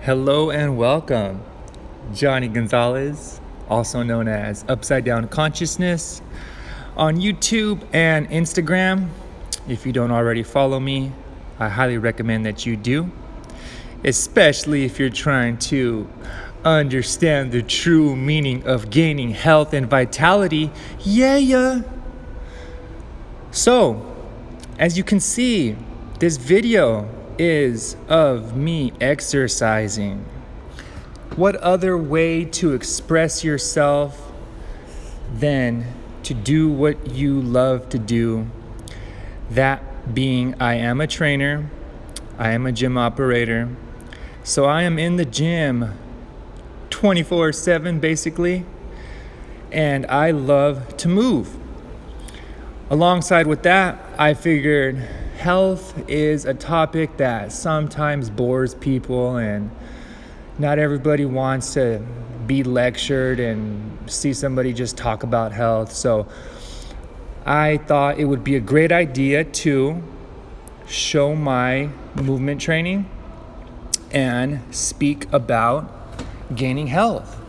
Hello and welcome. Johnny Gonzalez, also known as Upside Down Consciousness, on YouTube and Instagram. If you don't already follow me, I highly recommend that you do, especially if you're trying to understand the true meaning of gaining health and vitality. Yeah. So, as you can see, this video is of me exercising. What other way to express yourself than to do what you love to do? That being, I am a trainer, I am a gym operator, so I am in the gym 24/7 basically, and I love to move. Alongside with that, I figured health is a topic that sometimes bores people, and not everybody wants to be lectured and see somebody just talk about health. So I thought it would be a great idea to show my movement training and speak about gaining health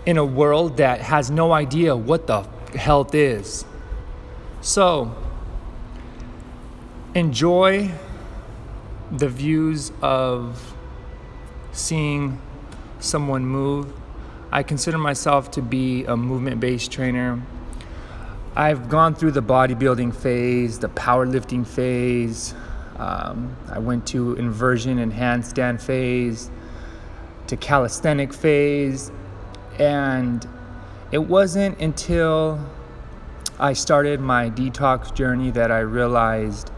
in a world that has no idea what the health is. So enjoy the views of seeing someone move. I consider myself to be a movement-based trainer. I've gone through the bodybuilding phase, the powerlifting phase. I went to inversion and handstand phase, to calisthenic phase, and it wasn't until I started my detox journey that I realized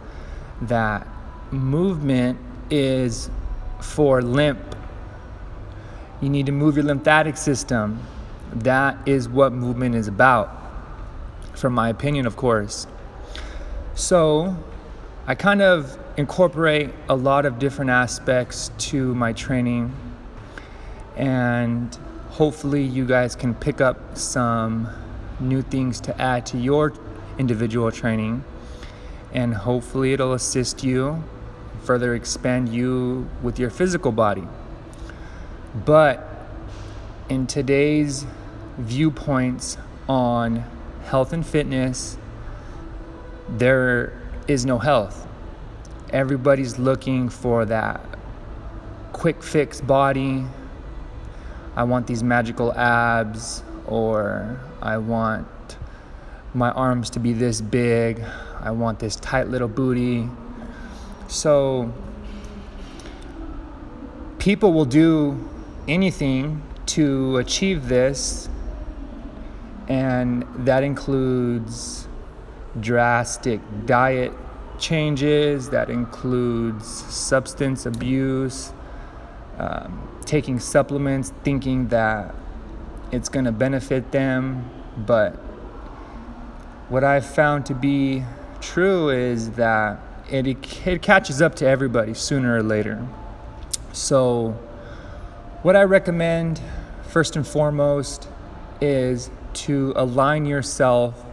that movement is for lymph. You need to move your lymphatic system. That is what movement is about, from my opinion, of course. So I kind of incorporate a lot of different aspects to my training, and hopefully you guys can pick up some new things to add to your individual training, and hopefully it'll assist you, further expand you with your physical body. But in today's viewpoints on health and fitness, there is no health. Everybody's looking for that quick fix body. I want these magical abs, or I want my arms to be this big. I want this tight little booty. So people will do anything to achieve this, and that includes drastic diet changes, that includes substance abuse, taking supplements thinking that it's going to benefit them. But what I've found to be true is that it catches up to everybody sooner or later. So what I recommend first and foremost is to align yourself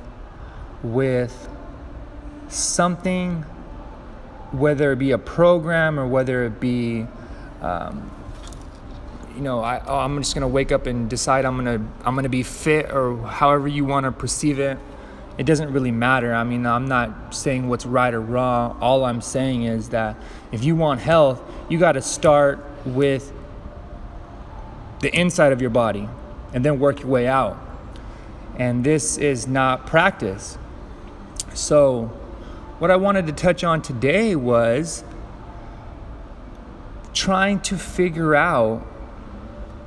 with something, whether it be a program or whether it be I'm just gonna wake up and decide I'm gonna be fit, or however you want to perceive it. It doesn't really matter. I mean, I'm not saying what's right or wrong. All I'm saying is that if you want health, you got to start with the inside of your body and then work your way out. And this is not practice. So what I wanted to touch on today was trying to figure out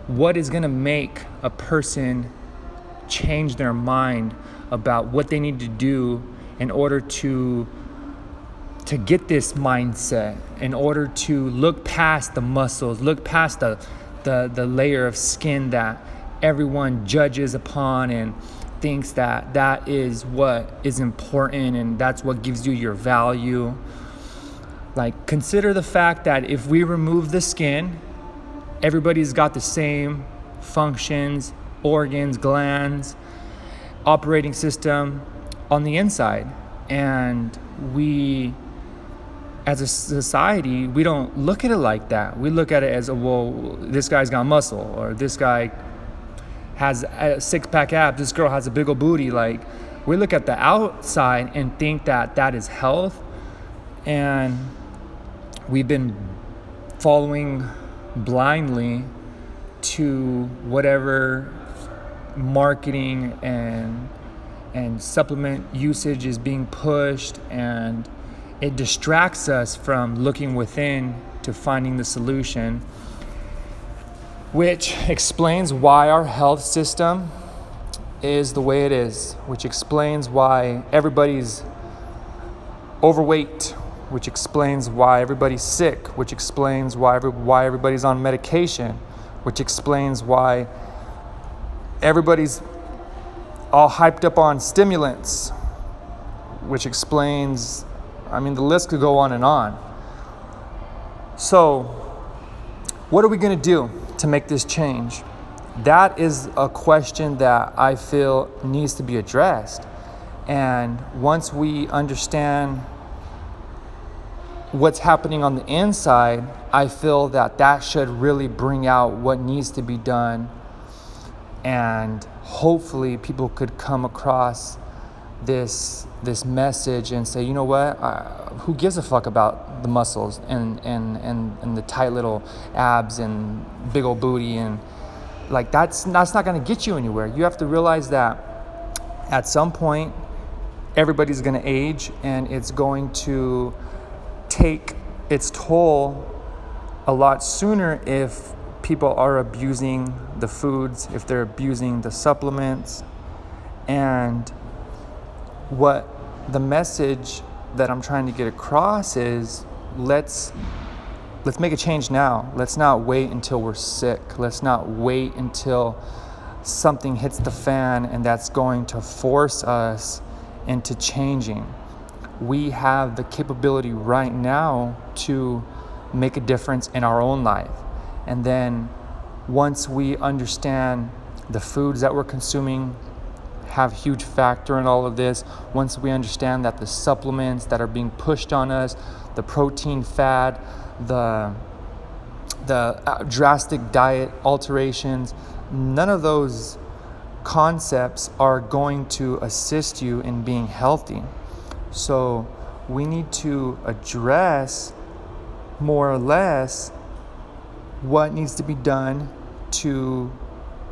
what is going to make a person change their mind about what they need to do in order to get this mindset, in order to look past the muscles, look past the layer of skin that everyone judges upon and thinks that is what is important and that's what gives you your value. Like, consider the fact that if we remove the skin, everybody's got the same functions, organs, glands, operating system on the inside, and we as a society, we don't look at it like that. We look at it as, well, this guy's got muscle, or this guy has a six-pack abs, this girl has a big old booty. Like, we look at the outside and think that that is health, and we've been following blindly to whatever marketing and supplement usage is being pushed, and it distracts us from looking within to finding the solution, which explains why our health system is the way it is, which explains why everybody's overweight, which explains why everybody's sick, which explains why everybody's on medication, which explains why everybody's all hyped up on stimulants, which explains, the list could go on and on. So, what are we going to do to make this change? That is a question that I feel needs to be addressed. And once we understand what's happening on the inside, I feel that should really bring out what needs to be done. And hopefully people could come across this message and say, you know what, who gives a fuck about the muscles and the tight little abs and big old booty, and like that's not going to get you anywhere. You have to realize that at some point everybody's going to age, and it's going to take its toll a lot sooner if people are abusing the foods, if they're abusing the supplements. And what the message that I'm trying to get across is, let's make a change now. Let's not wait until we're sick. Let's not wait until something hits the fan and that's going to force us into changing. We have the capability right now to make a difference in our own life. And then once we understand the foods that we're consuming have a huge factor in all of this, once we understand that the supplements that are being pushed on us, the protein fad, the drastic diet alterations, none of those concepts are going to assist you in being healthy. So we need to address more or less what needs to be done to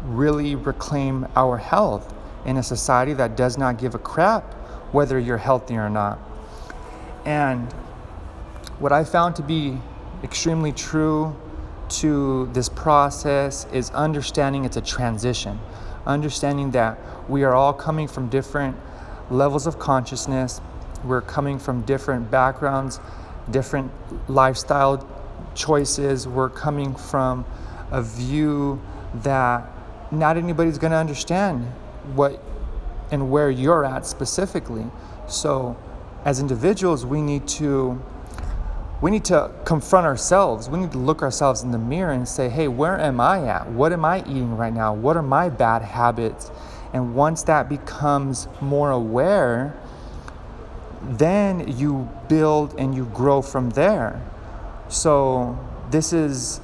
really reclaim our health in a society that does not give a crap whether you're healthy or not. And what I found to be extremely true to this process is understanding it's a transition. Understanding that we are all coming from different levels of consciousness. We're coming from different backgrounds, different lifestyle choices. We're coming from a view that not anybody's going to understand what and where you're at specifically. So as individuals, we need to confront ourselves. We need to look ourselves in the mirror and say, hey, where am I at? What am I eating right now? What are my bad habits? And once that becomes more aware, then you build and you grow from there. So this is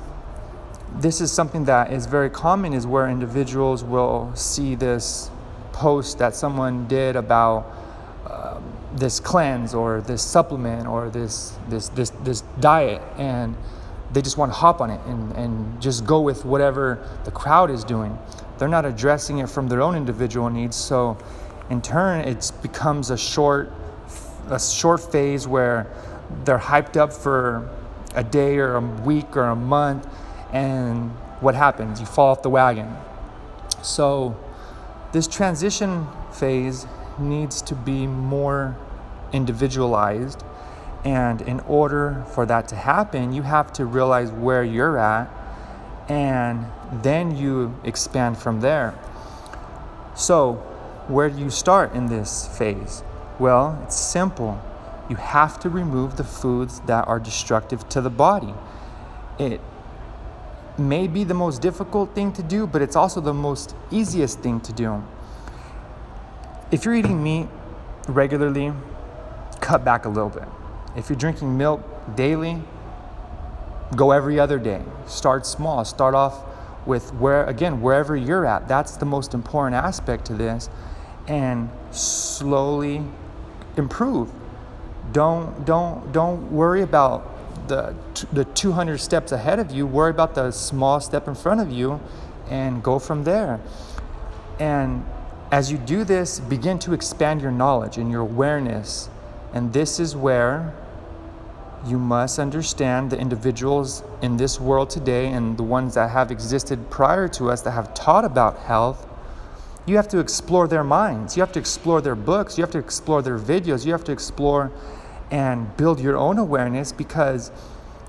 something that is very common, is where individuals will see this post that someone did about this cleanse or this supplement or this diet, and they just want to hop on it and just go with whatever the crowd is doing. They're not addressing it from their own individual needs. So in turn, it becomes a short phase where they're hyped up for a day or a week or a month, and what happens? You fall off the wagon. So this transition phase needs to be more individualized, and in order for that to happen, you have to realize where you're at, and then you expand from there. So where do you start in this phase? Well, it's simple. You have to remove the foods that are destructive to the body. It may be the most difficult thing to do, but it's also the most easiest thing to do. If you're eating meat regularly, cut back a little bit. If you're drinking milk daily, go every other day. Start small. Start off with wherever you're at. That's the most important aspect to this, and slowly improve. Don't worry about the 200 steps ahead of you. Worry about the small step in front of you and go from there. And as you do this, begin to expand your knowledge and your awareness. And this is where you must understand the individuals in this world today and the ones that have existed prior to us that have taught about health. You have to explore their minds. You have to explore their books. You have to explore their videos. You have to explore and build your own awareness, because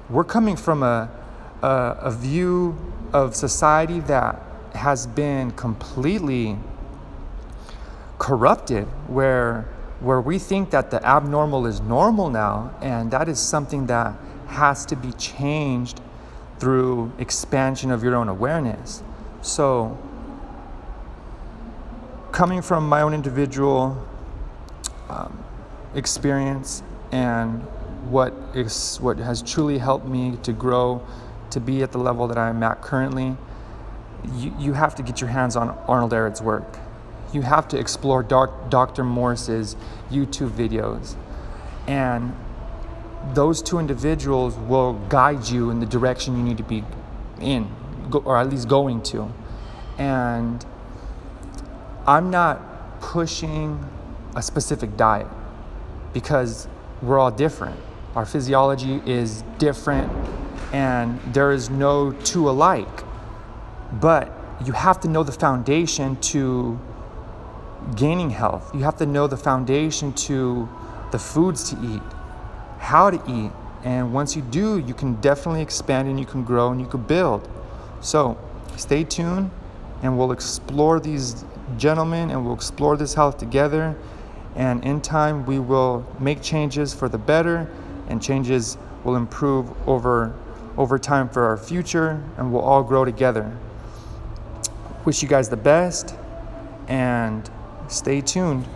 we're coming from a view of society that has been completely corrupted, where we think that the abnormal is normal now, and that is something that has to be changed through expansion of your own awareness. So, coming from my own individual experience and what has truly helped me to grow to be at the level that I'm at currently, you have to get your hands on Arnold Ehret's work. You have to explore Dr. Morse's YouTube videos. And those two individuals will guide you in the direction you need to be in, or at least going to. And I'm not pushing a specific diet, because we're all different. Our physiology is different, and there is no two alike. But you have to know the foundation to gaining health. You have to know the foundation to the foods to eat, how to eat. And once you do, you can definitely expand and you can grow and you can build. So stay tuned, and we'll explore these gentlemen and we'll explore this health together. And in time, we will make changes for the better, and changes will improve over time for our future, and we'll all grow together. Wish you guys the best, and stay tuned.